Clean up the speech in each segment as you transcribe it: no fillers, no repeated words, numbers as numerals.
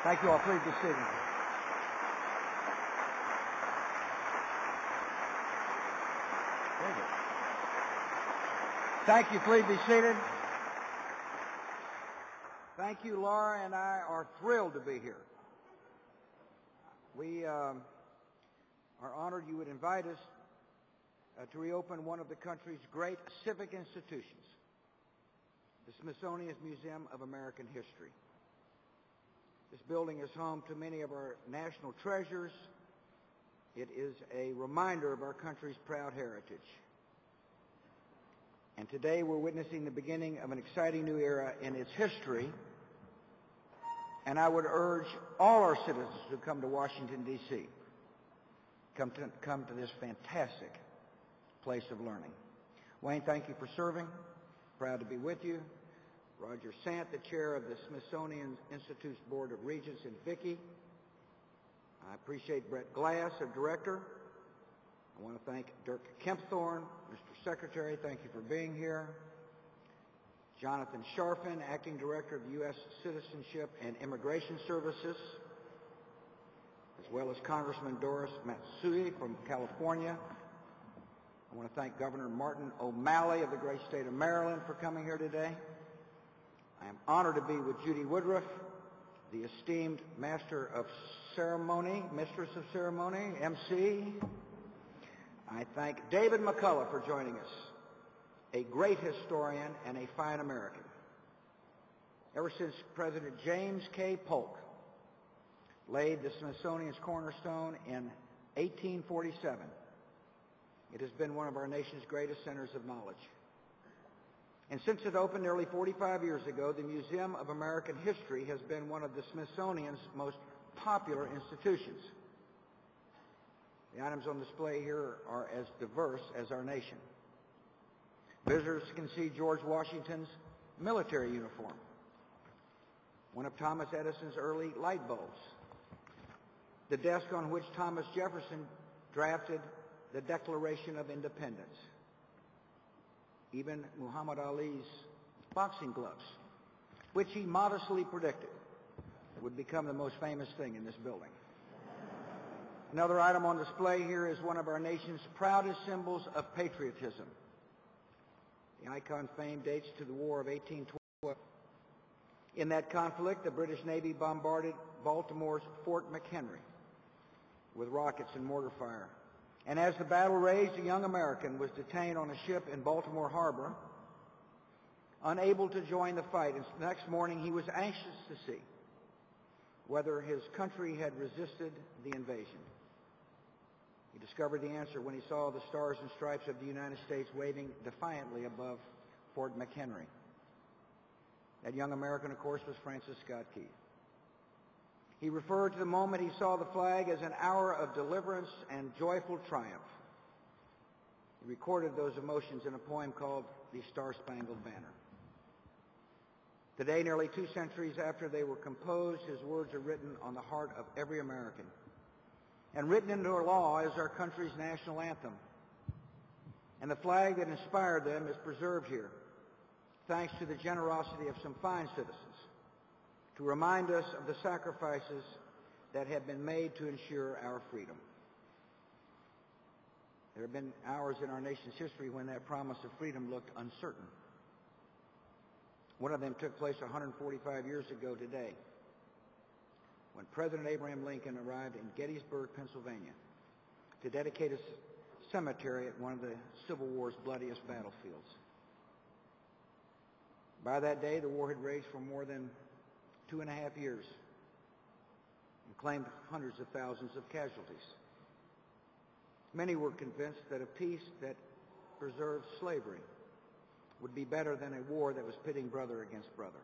Thank you all. Please be seated. Very good. Thank you. Please be seated. Thank you. Laura and I are thrilled to be here. We are honored you would invite us to reopen one of the country's great civic institutions, the Smithsonian Museum of American History. This building is home to many of our national treasures. It is a reminder of our country's proud heritage. And today we're witnessing the beginning of an exciting new era in its history. And I would urge all our citizens who come to Washington, D.C., come to this fantastic place of learning. Wayne, thank you for serving. Proud to be with you. Roger Sant, the chair of the Smithsonian Institute's Board of Regents, and Vicki. I appreciate Brett Glass, our director. I want to thank Dirk Kempthorne, Mr. Secretary, thank you for being here. Jonathan Sharfin, acting director of U.S. Citizenship and Immigration Services, as well as Congressman Doris Matsui from California. I want to thank Governor Martin O'Malley of the great state of Maryland for coming here today. I am honored to be with Judy Woodruff, the esteemed Mistress of Ceremony, MC. I thank David McCullough for joining us, a great historian and a fine American. Ever since President James K. Polk laid the Smithsonian's cornerstone in 1847, it has been one of our nation's greatest centers of knowledge. And since it opened nearly 45 years ago, the Museum of American History has been one of the Smithsonian's most popular institutions. The items on display here are as diverse as our nation. Visitors can see George Washington's military uniform, one of Thomas Edison's early light bulbs, the desk on which Thomas Jefferson drafted the Declaration of Independence, even Muhammad Ali's boxing gloves, which he modestly predicted would become the most famous thing in this building. Another item on display here is one of our nation's proudest symbols of patriotism. The icon fame dates to the War of 1812. In that conflict, the British Navy bombarded Baltimore's Fort McHenry with rockets and mortar fire. And as the battle raged, a young American was detained on a ship in Baltimore Harbor, unable to join the fight. And the next morning, he was anxious to see whether his country had resisted the invasion. He discovered the answer when he saw the stars and stripes of the United States waving defiantly above Fort McHenry. That young American, of course, was Francis Scott Key. He referred to the moment he saw the flag as an hour of deliverance and joyful triumph. He recorded those emotions in a poem called The Star-Spangled Banner. Today, nearly 2 centuries after they were composed, his words are written on the heart of every American. And written into our law is our country's national anthem. And the flag that inspired them is preserved here, thanks to the generosity of some fine citizens, to remind us of the sacrifices that have been made to ensure our freedom. There have been hours in our nation's history when that promise of freedom looked uncertain. One of them took place 145 years ago today, when President Abraham Lincoln arrived in Gettysburg, Pennsylvania, to dedicate a cemetery at one of the Civil War's bloodiest battlefields. By that day, the war had raged for more than 2.5 years and claimed hundreds of thousands of casualties. Many were convinced that a peace that preserved slavery would be better than a war that was pitting brother against brother.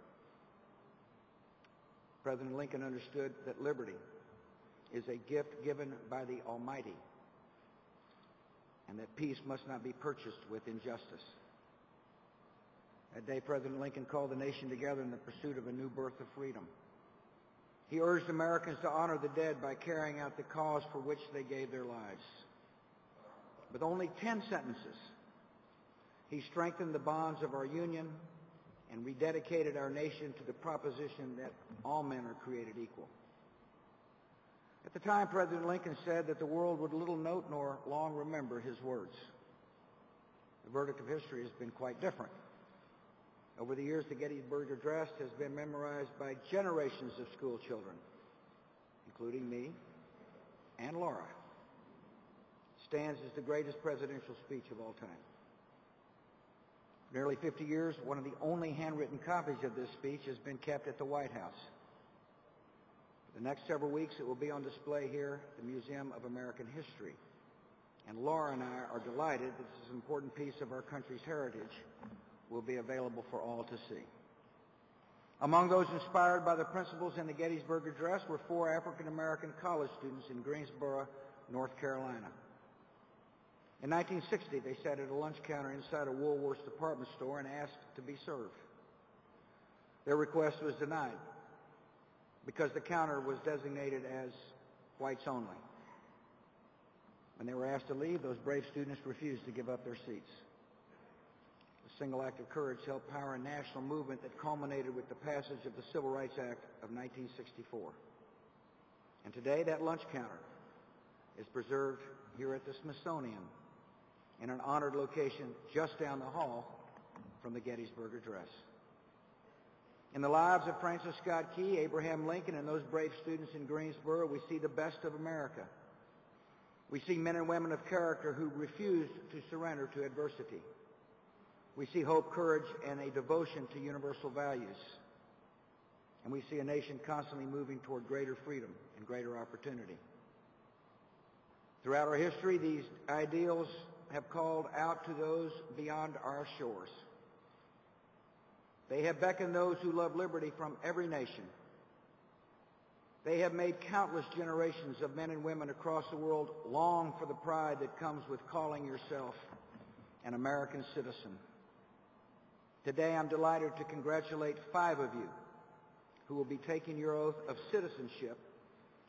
President Lincoln understood that liberty is a gift given by the Almighty, and that peace must not be purchased with injustice. That day, President Lincoln called the nation together in the pursuit of a new birth of freedom. He urged Americans to honor the dead by carrying out the cause for which they gave their lives. With only 10 sentences, he strengthened the bonds of our union and rededicated our nation to the proposition that all men are created equal. At the time, President Lincoln said that the world would little note nor long remember his words. The verdict of history has been quite different. Over the years, the Gettysburg Address has been memorized by generations of school children, including me and Laura. It stands as the greatest presidential speech of all time. For nearly 50 years, one of the only handwritten copies of this speech has been kept at the White House. For the next several weeks, it will be on display here at the Museum of American History. And Laura and I are delighted that this important piece of our country's heritage will be available for all to see. Among those inspired by the principles in the Gettysburg Address were 4 African-American college students in Greensboro, North Carolina. In 1960, they sat at a lunch counter inside a Woolworth's department store and asked to be served. Their request was denied because the counter was designated as whites only. When they were asked to leave, those brave students refused to give up their seats. A single act of courage helped power a national movement that culminated with the passage of the Civil Rights Act of 1964. And today, that lunch counter is preserved here at the Smithsonian in an honored location just down the hall from the Gettysburg Address. In the lives of Francis Scott Key, Abraham Lincoln, and those brave students in Greensboro, we see the best of America. We see men and women of character who refused to surrender to adversity. We see hope, courage, and a devotion to universal values. And we see a nation constantly moving toward greater freedom and greater opportunity. Throughout our history, these ideals have called out to those beyond our shores. They have beckoned those who love liberty from every nation. They have made countless generations of men and women across the world long for the pride that comes with calling yourself an American citizen. Today, I'm delighted to congratulate 5 of you who will be taking your oath of citizenship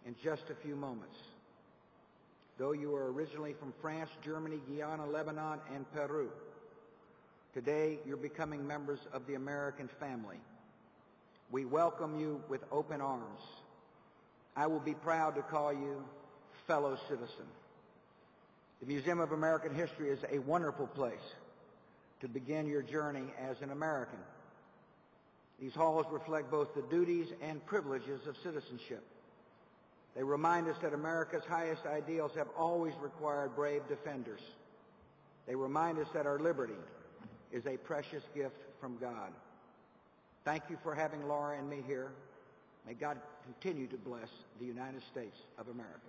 in just a few moments. Though you are originally from France, Germany, Guyana, Lebanon, and Peru, today you're becoming members of the American family. We welcome you with open arms. I will be proud to call you fellow citizen. The Museum of American History is a wonderful place to begin your journey as an American. These halls reflect both the duties and privileges of citizenship. They remind us that America's highest ideals have always required brave defenders. They remind us that our liberty is a precious gift from God. Thank you for having Laura and me here. May God continue to bless the United States of America.